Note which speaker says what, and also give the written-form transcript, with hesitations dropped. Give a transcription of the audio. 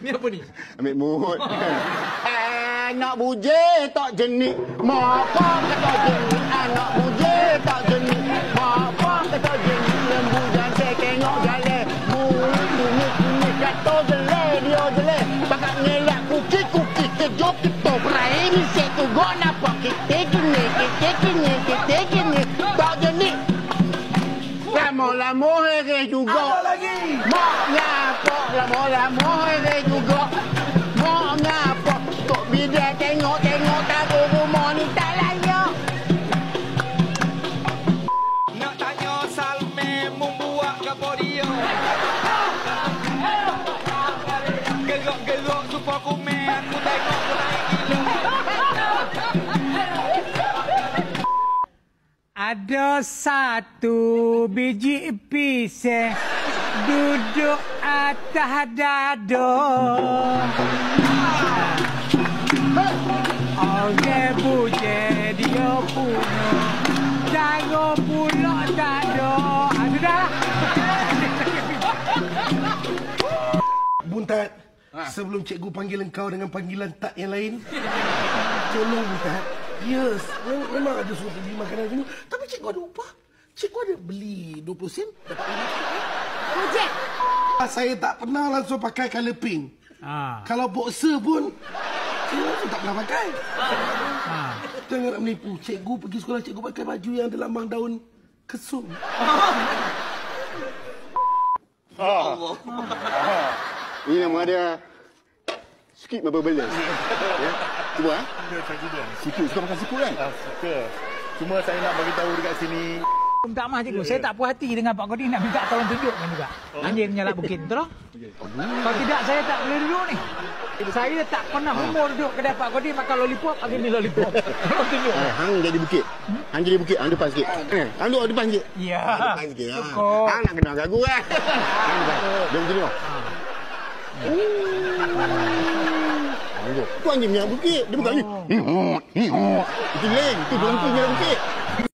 Speaker 1: Ni apa ni?
Speaker 2: Ambil mood. Anak buje tak jenis. Mapa kata jenis. Anak buje tak jenis. Mapa kata jenis. Lembu jantai tengok jalan. Mulut kunyit-kunyit. Jatuh jelek dia jelek. Bakat ngelak kuki-kuki. Kejop kita berai ni setu. Gok nampak kita kini. Tak jenis. Lama-lama hari juga.
Speaker 1: Ada lagi.
Speaker 2: Mak ngapa lama-lama hari juga. Mak ngapa kok bidan tengok-tengok tahu rumah ni tak layak.
Speaker 1: Nak tanya Salme membuat gapo dia. Gerak-gerak supaya komen aku tengok aku naik gila. Ada satu biji ipis duduk atas dada. Orang buje dia punya, cara pula tak ada. Sudah.
Speaker 3: Buntat, sebelum cikgu panggil engkau dengan panggilan tak yang lain, tolong Buntat. Yes, memang ada suruh beli makanan sini. Tapi cikgu ada upah. Cikgu ada beli 20 sen, dapat 5 sen. Saya tak pernah langsung pakai colour pink. Kalau boxer pun, saya langsung tak pernah pakai. Jangan nak menipu. Cikgu pergi sekolah, cikgu pakai baju yang ada lambang daun kesum.
Speaker 2: Allah. Ini nama dia skip apa belas. Ya. Cuba siput, suka makan siput kan?
Speaker 4: Suka. Cuma saya nak bagi tahu dekat sini.
Speaker 1: Minta maaf cikgu, saya tak puas hati dengan Pak Kodim nak minta tolong tunjukkan juga. Anjing menyalak bukit, betul tak? Kalau tidak saya tak boleh duduk ni. Saya tak pernah umur duduk kedai Pak Kodim makan lollipop, hari ni lollipop. Tolong tunjuk.
Speaker 2: Hang jadi bukit. Hang jadi bukit, hang depan sikit. Hang duduk depan sikit.
Speaker 1: Ya.
Speaker 2: Depan sikit. Hang nak kenal aku kan? Hang depan. Dia macam ni. Tu anjing punya bukit. Dia bukan ni. Itu lain. Itu belangku punya bukit.